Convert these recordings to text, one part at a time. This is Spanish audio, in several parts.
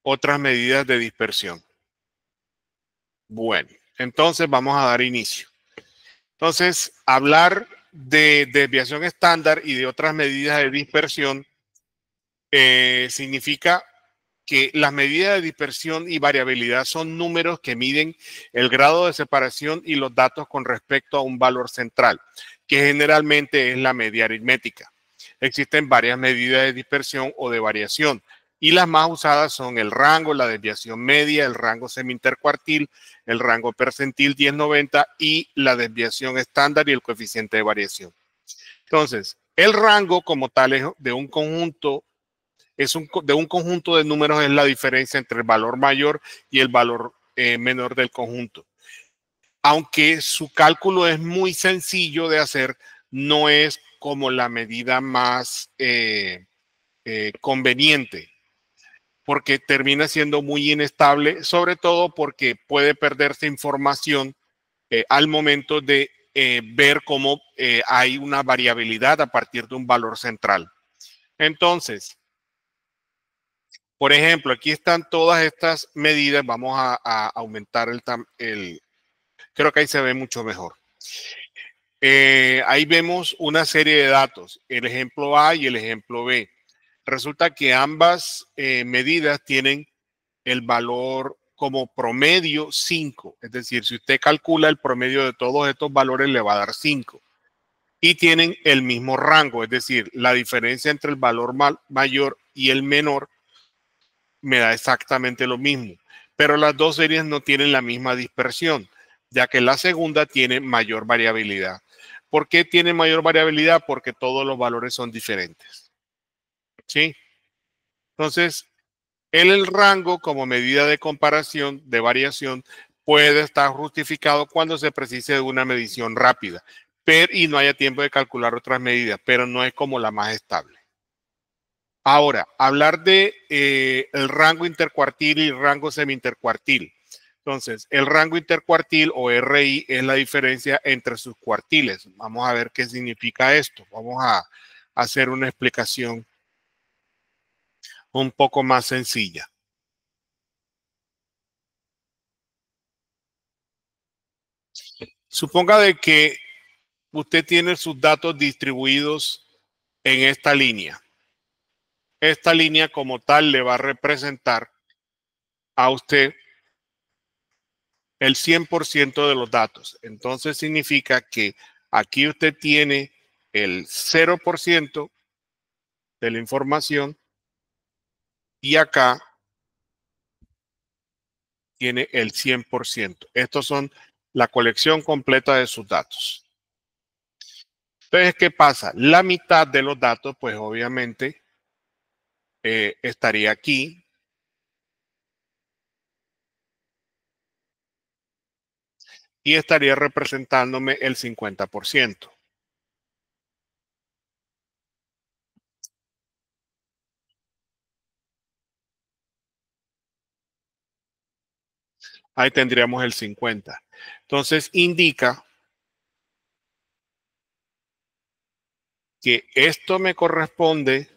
otras medidas de dispersión. Bueno, entonces vamos a dar inicio. Entonces, hablar de desviación estándar y de otras medidas de dispersión significa que las medidas de dispersión y variabilidad son números que miden el grado de separación y los datos con respecto a un valor central, que generalmente es la media aritmética. Existen varias medidas de dispersión o de variación, y las más usadas son el rango, la desviación media, el rango semi-intercuartil, el rango percentil 1090 y la desviación estándar y el coeficiente de variación. Entonces, el rango como tal es de un conjunto de un conjunto de números, es la diferencia entre el valor mayor y el valor menor del conjunto. Aunque su cálculo es muy sencillo de hacer, no es como la medida más conveniente, porque termina siendo muy inestable, sobre todo porque puede perderse información al momento de ver cómo hay una variabilidad a partir de un valor central. Entonces, por ejemplo, aquí están todas estas medidas. Vamos a aumentar creo que ahí se ve mucho mejor. Ahí vemos una serie de datos, el ejemplo A y el ejemplo B. Resulta que ambas medidas tienen el valor como promedio 5. Es decir, si usted calcula el promedio de todos estos valores, le va a dar 5. Y tienen el mismo rango, es decir, la diferencia entre el valor mayor y el menor me da exactamente lo mismo, pero las dos series no tienen la misma dispersión, ya que la segunda tiene mayor variabilidad. ¿Por qué tiene mayor variabilidad? Porque todos los valores son diferentes. ¿Sí? Entonces, el rango como medida de comparación, de variación, puede estar justificado cuando se precise de una medición rápida y no haya tiempo de calcular otras medidas, pero no es como la más estable. Ahora, hablar de el rango intercuartil y rango semi-intercuartil. Entonces, el rango intercuartil o RI es la diferencia entre sus cuartiles. Vamos a ver qué significa esto. Vamos a hacer una explicación un poco más sencilla. Suponga de que usted tiene sus datos distribuidos en esta línea. Esta línea como tal le va a representar a usted el 100% de los datos. Entonces significa que aquí usted tiene el 0% de la información y acá tiene el 100%. Estos son la colección completa de sus datos. Entonces, ¿qué pasa? La mitad de los datos, pues obviamente, estaría aquí. Y estaría representándome el 50%. Ahí tendríamos el 50%. Entonces indica que esto me corresponde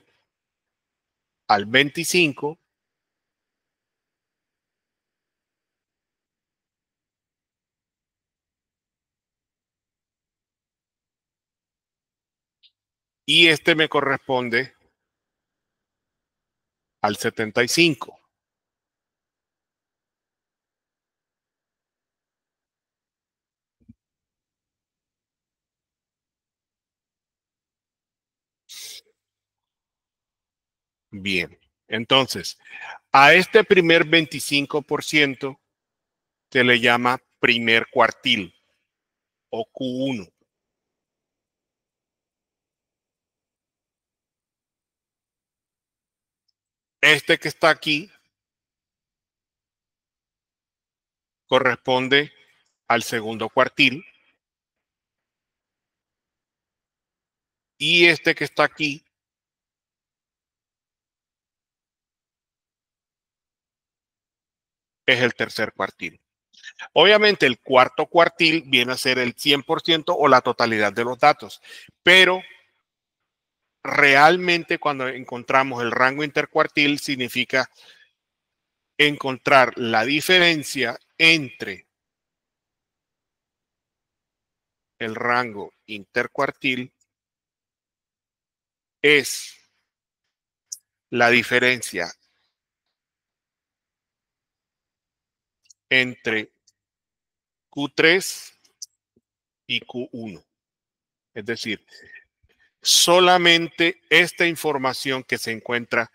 al 25 y este me corresponde al 75. Bien, entonces a este primer 25% se le llama primer cuartil o Q1. Este que está aquí corresponde al segundo cuartil y este que está aquí es el tercer cuartil. Obviamente el cuarto cuartil viene a ser el 100% o la totalidad de los datos, pero realmente cuando encontramos el rango intercuartil significa encontrar la diferencia entre el rango intercuartil es la diferencia entre Q3 y Q1. Es decir, solamente esta información que se encuentra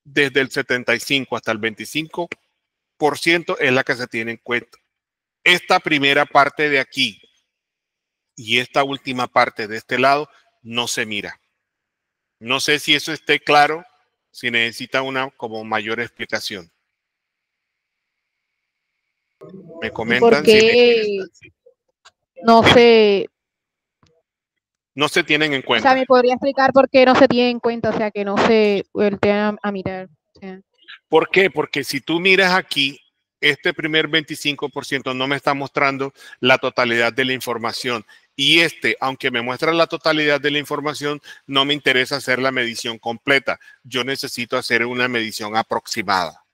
desde el 75 hasta el 25% es la que se tiene en cuenta. Esta primera parte de aquí y esta última parte de este lado no se mira. No sé si eso esté claro, si necesita una como mayor explicación. Me ¿Y por comentan si qué no se, no se tienen en o sea, cuenta. me podría explicar por qué no se tiene en cuenta, o sea, que no se voltean a mirar? O sea, ¿Por qué? Porque si tú miras aquí, este primer 25% no me está mostrando la totalidad de la información. Y este, aunque me muestra la totalidad de la información, no me interesa hacer la medición completa. Yo necesito hacer una medición aproximada.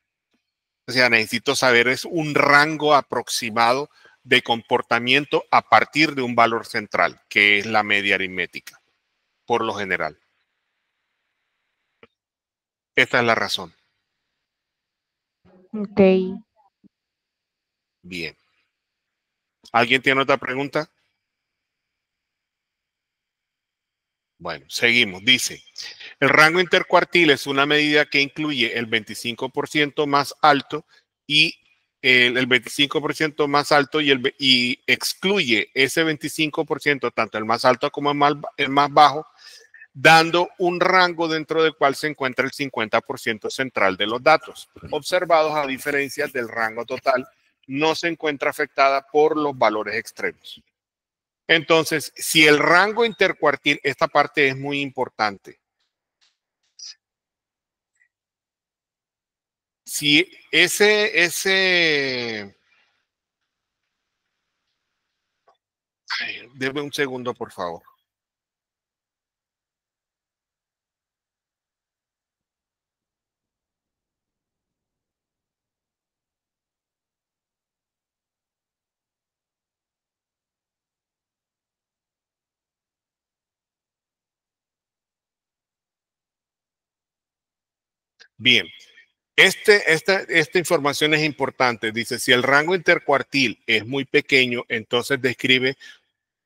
O sea, necesito saber es un rango aproximado de comportamiento a partir de un valor central, que es la media aritmética, por lo general. Esta es la razón. ok. Bien. ¿Alguien tiene otra pregunta? Bueno, seguimos. Dice, el rango intercuartil es una medida que incluye el 25% más alto y el 25% más alto y excluye ese 25%, tanto el más alto como el más bajo, dando un rango dentro del cual se encuentra el 50% central de los datos. Observados a diferencia del rango total, no se encuentra afectada por los valores extremos. Entonces, si el rango intercuartil, esta parte es muy importante. Si deme un segundo, por favor. Bien, esta información es importante. Dice, si el rango intercuartil es muy pequeño, entonces describe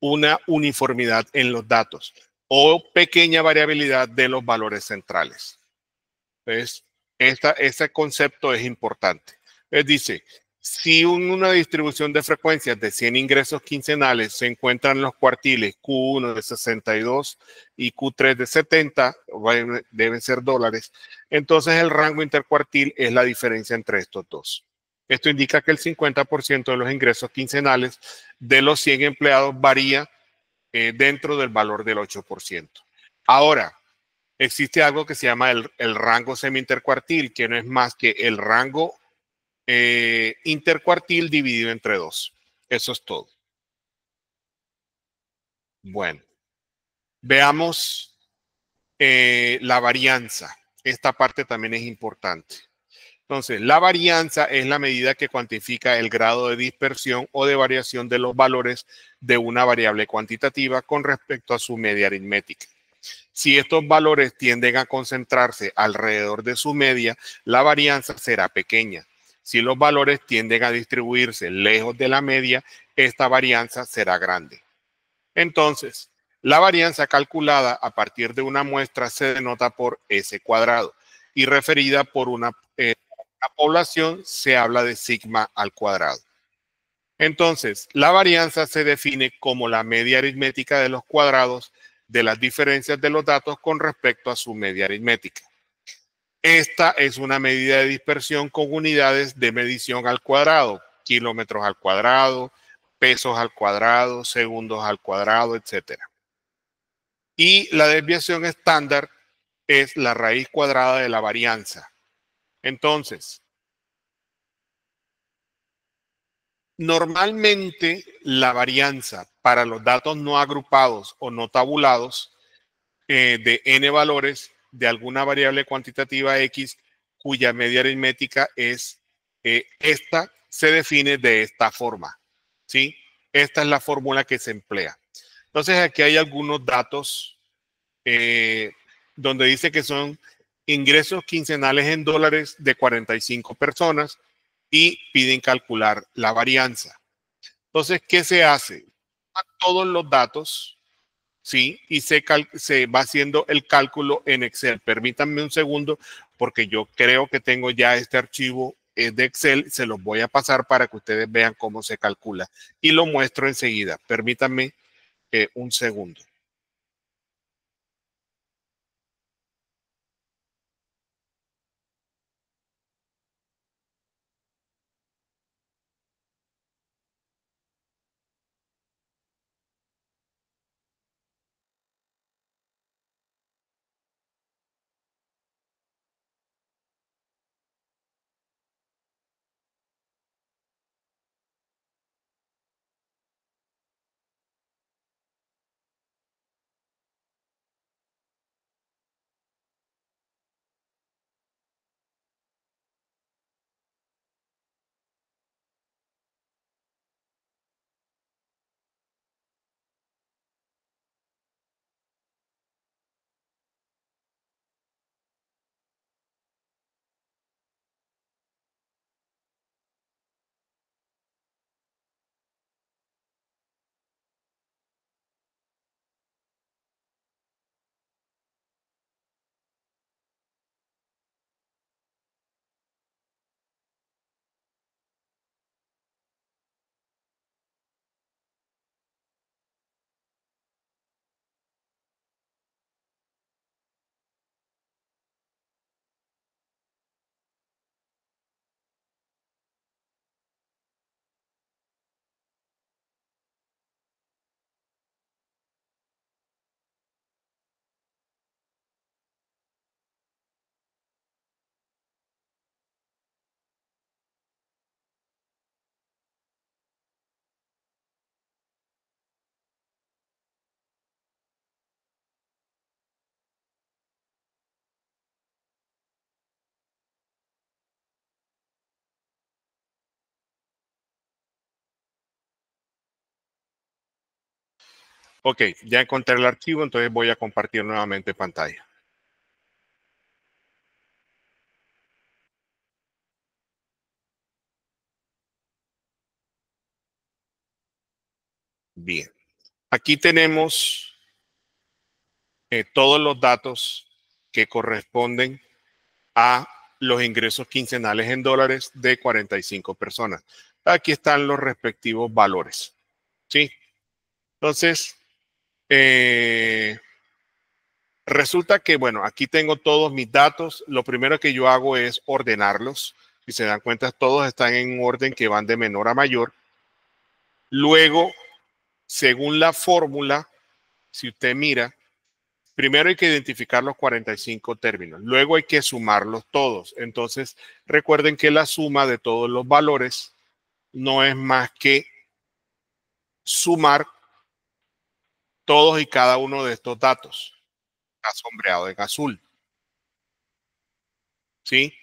una uniformidad en los datos o pequeña variabilidad de los valores centrales. Entonces, ese concepto es importante. Dice, si una distribución de frecuencias de 100 ingresos quincenales se encuentran en los cuartiles Q1 de 62 y Q3 de 70, deben ser dólares, entonces el rango intercuartil es la diferencia entre estos dos. Esto indica que el 50% de los ingresos quincenales de los 100 empleados varía dentro del valor del 8%. Ahora, existe algo que se llama el rango semi-intercuartil, que no es más que el rango intercuartil dividido entre 2. Eso es todo. Bueno, veamos la varianza. Esta parte también es importante. Entonces, la varianza es la medida que cuantifica el grado de dispersión o de variación de los valores de una variable cuantitativa con respecto a su media aritmética. Si estos valores tienden a concentrarse alrededor de su media, la varianza será pequeña. Si los valores tienden a distribuirse lejos de la media, esta varianza será grande. Entonces, la varianza calculada a partir de una muestra se denota por S cuadrado y referida por una población se habla de sigma al cuadrado. Entonces, la varianza se define como la media aritmética de los cuadrados de las diferencias de los datos con respecto a su media aritmética. Esta es una medida de dispersión con unidades de medición al cuadrado, kilómetros al cuadrado, pesos al cuadrado, segundos al cuadrado, etc. Y la desviación estándar es la raíz cuadrada de la varianza. Entonces, normalmente la varianza para los datos no agrupados o no tabulados de n valores de alguna variable cuantitativa X cuya media aritmética es esta, se define de esta forma, ¿sí? Esta es la fórmula que se emplea. Entonces aquí hay algunos datos donde dice que son ingresos quincenales en dólares de 45 personas y piden calcular la varianza. Entonces, ¿qué se hace? A todos los datos, ¿sí? Y se va haciendo el cálculo en Excel. Permítanme un segundo porque yo creo que tengo ya este archivo de Excel. Se los voy a pasar para que ustedes vean cómo se calcula. Y lo muestro enseguida. Permítanme un segundo. Ok, ya encontré el archivo, entonces voy a compartir nuevamente pantalla. Bien, aquí tenemos todos los datos que corresponden a los ingresos quincenales en dólares de 45 personas. Aquí están los respectivos valores, ¿sí? Entonces, resulta que, bueno, aquí tengo todos mis datos. Lo primero que yo hago es ordenarlos. Si se dan cuenta, todos están en un orden que van de menor a mayor. Luego, según la fórmula, si usted mira, primero hay que identificar los 45 términos. Luego hay que sumarlos todos. Entonces, recuerden que la suma de todos los valores no es más que sumar todos y cada uno de estos datos. Está sombreado en azul. ¿Sí?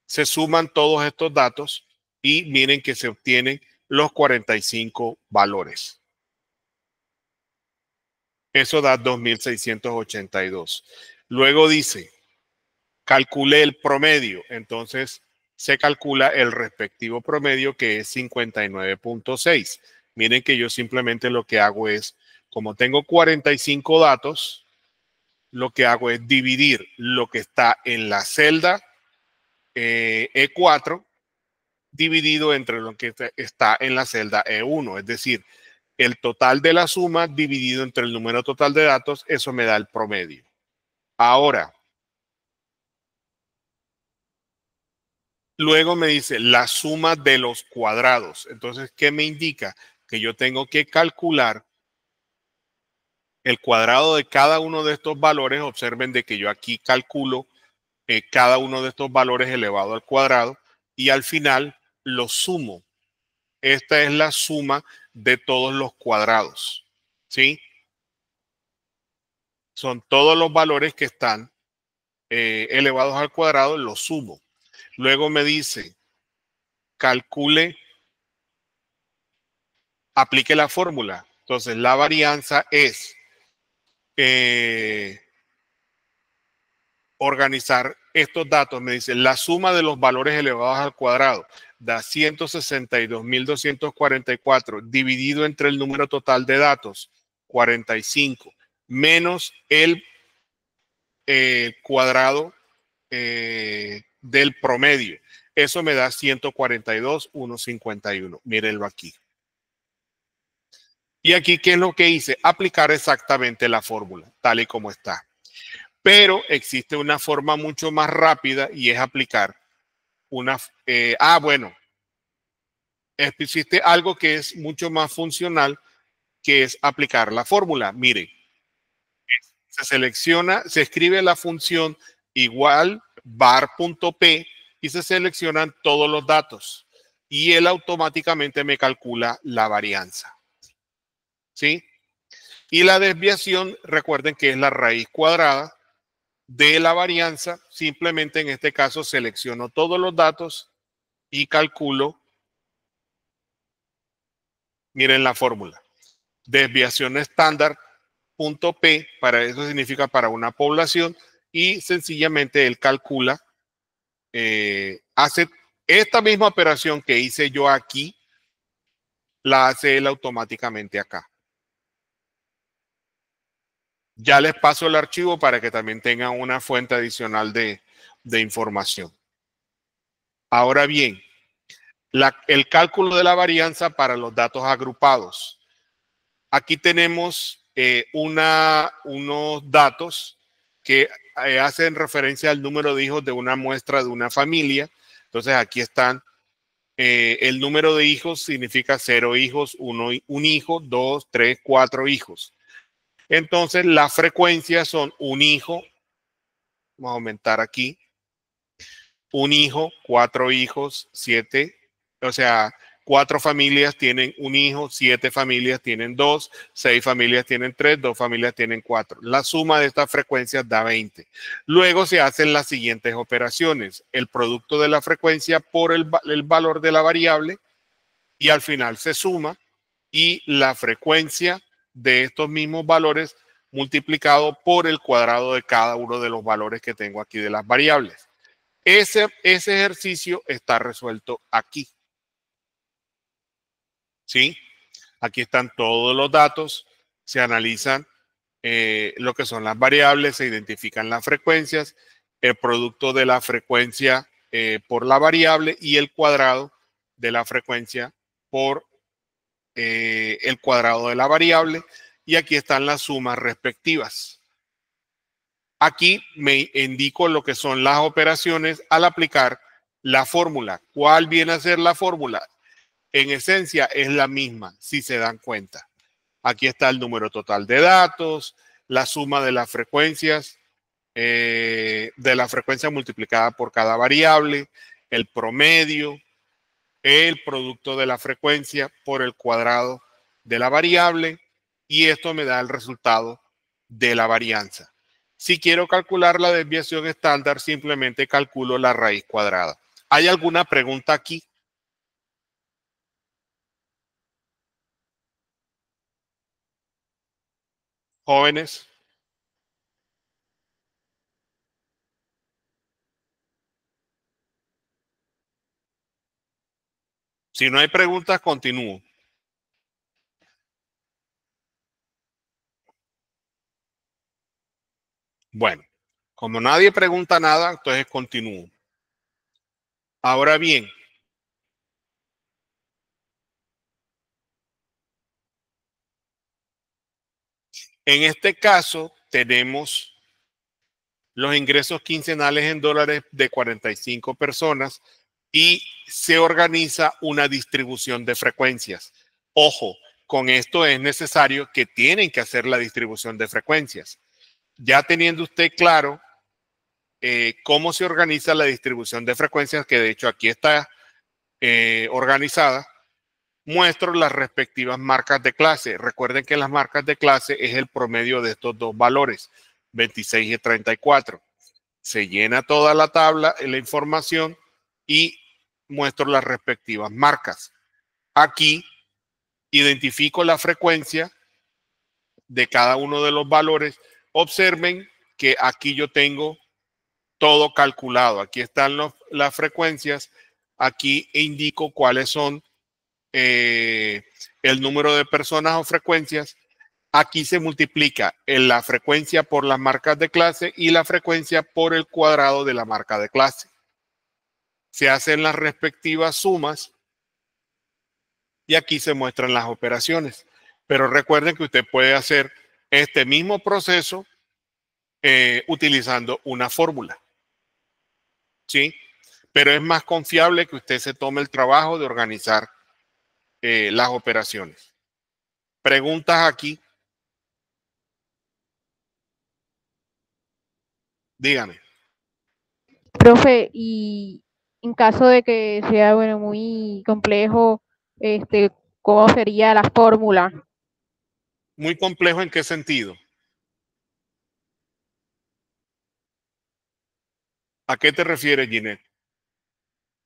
Se suman todos estos datos y miren que se obtienen los 45 valores. Eso da 2.682. Luego dice, calcule el promedio. Entonces se calcula el respectivo promedio que es 59.6. Miren que yo simplemente lo que hago es, como tengo 45 datos, lo que hago es dividir lo que está en la celda E4 dividido entre lo que está en la celda E1, es decir, el total de la suma dividido entre el número total de datos, eso me da el promedio. Ahora, luego me dice la suma de los cuadrados. Entonces, ¿qué me indica? Que yo tengo que calcular el cuadrado de cada uno de estos valores. Observen de que yo aquí calculo cada uno de estos valores elevado al cuadrado y al final lo sumo. Esta es la suma de todos los cuadrados, ¿sí? Son todos los valores que están elevados al cuadrado, los sumo. Luego me dice, calcule, aplique la fórmula. Entonces, la varianza es organizar estos datos. Me dice, la suma de los valores elevados al cuadrado da 162.244 dividido entre el número total de datos, 45, menos el cuadrado del promedio. Eso me da 142.151. Mírenlo aquí. Y aquí, ¿qué es lo que hice? Aplicar exactamente la fórmula, tal y como está. Pero existe una forma mucho más rápida y es aplicar una... bueno, existe algo que es mucho más funcional, que es aplicar la fórmula. Miren, se selecciona, se escribe la función igual var.p y se seleccionan todos los datos y él automáticamente me calcula la varianza. ¿Sí? Y la desviación, recuerden que es la raíz cuadrada de la varianza. Simplemente en este caso selecciono todos los datos y calculo. Miren la fórmula. Desviación estándar punto P, para eso significa para una población, y sencillamente él calcula, hace esta misma operación que hice yo aquí, la hace él automáticamente acá. Ya les paso el archivo para que también tengan una fuente adicional de información. Ahora bien, el cálculo de la varianza para los datos agrupados. Aquí tenemos unos datos que hacen referencia al número de hijos de una muestra de una familia. Entonces aquí están, el número de hijos significa 0 hijos, un hijo, 2, 3, 4 hijos. Entonces las frecuencias son un hijo, vamos a aumentar aquí, un hijo, 4 hijos, 7, o sea, 4 familias tienen un hijo, 7 familias tienen 2, 6 familias tienen 3, 2 familias tienen 4. La suma de estas frecuencias da 20. Luego se hacen las siguientes operaciones. El producto de la frecuencia por el valor de la variable y al final se suma y la frecuencia de estos mismos valores multiplicado por el cuadrado de cada uno de los valores que tengo aquí de las variables. Ese ejercicio está resuelto aquí. ¿Sí? Aquí están todos los datos, se analizan lo que son las variables, se identifican las frecuencias, el producto de la frecuencia por la variable y el cuadrado de la frecuencia por el cuadrado de la variable. Y aquí están las sumas respectivas. Aquí me indico lo que son las operaciones al aplicar la fórmula. ¿Cuál viene a ser la fórmula? En esencia es la misma, si se dan cuenta. Aquí está el número total de datos, la suma de las frecuencias, de la frecuencia multiplicada por cada variable, el promedio, el producto de la frecuencia por el cuadrado de la variable, y esto me da el resultado de la varianza. Si quiero calcular la desviación estándar, simplemente calculo la raíz cuadrada. ¿Hay alguna pregunta aquí? Jóvenes. Si no hay preguntas, continúo. Bueno, como nadie pregunta nada, entonces continúo. Ahora bien, en este caso tenemos los ingresos quincenales en dólares de 45 personas y se organiza una distribución de frecuencias. Ojo, con esto es necesario que tienen que hacer la distribución de frecuencias. Ya teniendo usted claro cómo se organiza la distribución de frecuencias, que de hecho aquí está organizada, muestro las respectivas marcas de clase. Recuerden que las marcas de clase es el promedio de estos dos valores. 26 y 34. Se llena toda la tabla, la información y muestro las respectivas marcas. Aquí identifico la frecuencia de cada uno de los valores. Observen que aquí yo tengo todo calculado. Aquí están las frecuencias. Aquí indico cuáles son el número de personas o frecuencias. Aquí se multiplica la frecuencia por las marcas de clase y la frecuencia por el cuadrado de la marca de clase. Se hacen las respectivas sumas y aquí se muestran las operaciones. Pero recuerden que usted puede hacer este mismo proceso utilizando una fórmula. ¿Sí? Pero es más confiable que usted se tome el trabajo de organizar las operaciones. Preguntas aquí. Dígame. Profe, y en caso de que sea, bueno, muy complejo, ¿cómo sería la fórmula? Muy complejo, ¿en qué sentido? ¿A qué te refieres, Ginette?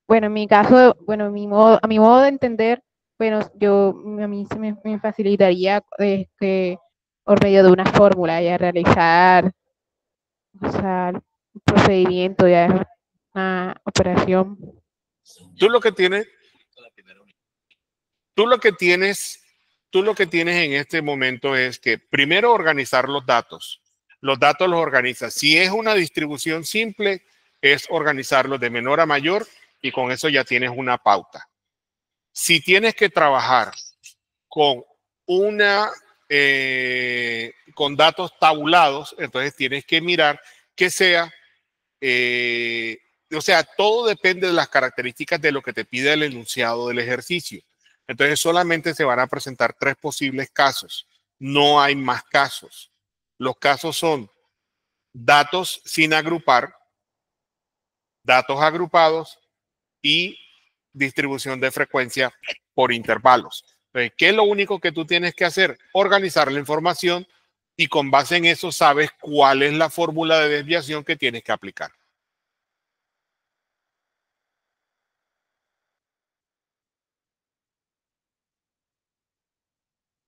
Bueno, en mi caso, bueno, a mi modo de entender, bueno, a mí me facilitaría por medio de una fórmula ya realizar, o sea, el procedimiento, ya es una operación. Tú lo que tienes en este momento es que primero organizar los datos. Los datos los organizas. Si es una distribución simple, es organizarlos de menor a mayor y con eso ya tienes una pauta. Si tienes que trabajar con con datos tabulados, entonces tienes que mirar que sea, o sea, todo depende de las características de lo que te pide el enunciado del ejercicio. Entonces solamente se van a presentar 3 posibles casos. No hay más casos. Los casos son datos sin agrupar, datos agrupados y distribución de frecuencia por intervalos. Entonces, ¿qué es lo único que tú tienes que hacer? Organizar la información y con base en eso sabes cuál es la fórmula de desviación que tienes que aplicar.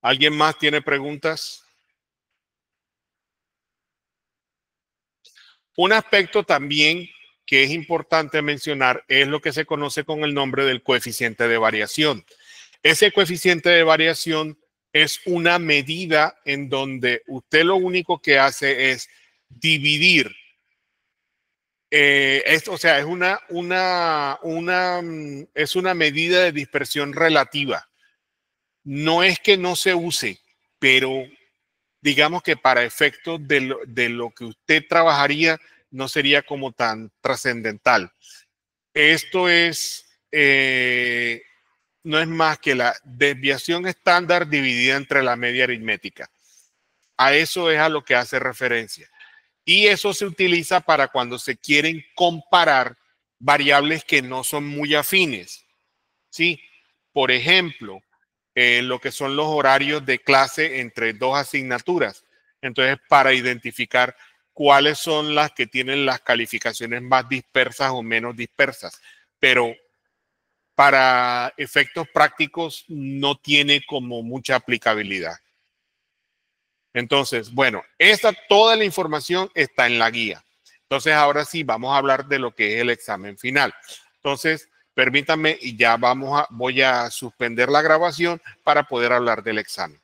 ¿Alguien más tiene preguntas? Un aspecto también que es importante mencionar es lo que se conoce con el nombre del coeficiente de variación. Ese coeficiente de variación es una medida en donde usted lo único que hace es dividir. O sea, es es una medida de dispersión relativa. No es que no se use, pero digamos que para efectos de lo que usted trabajaría no sería como tan trascendental. Esto no es más que la desviación estándar dividida entre la media aritmética. A eso es a lo que hace referencia. Y eso se utiliza para cuando se quieren comparar variables que no son muy afines. ¿Sí? Por ejemplo, lo que son los horarios de clase entre 2 asignaturas. Entonces, para identificar cuáles son las que tienen las calificaciones más dispersas o menos dispersas. Pero para efectos prácticos no tiene como mucha aplicabilidad. Entonces, bueno, toda la información está en la guía. Entonces, ahora sí, vamos a hablar de lo que es el examen final. Entonces, permítanme y ya voy a suspender la grabación para poder hablar del examen.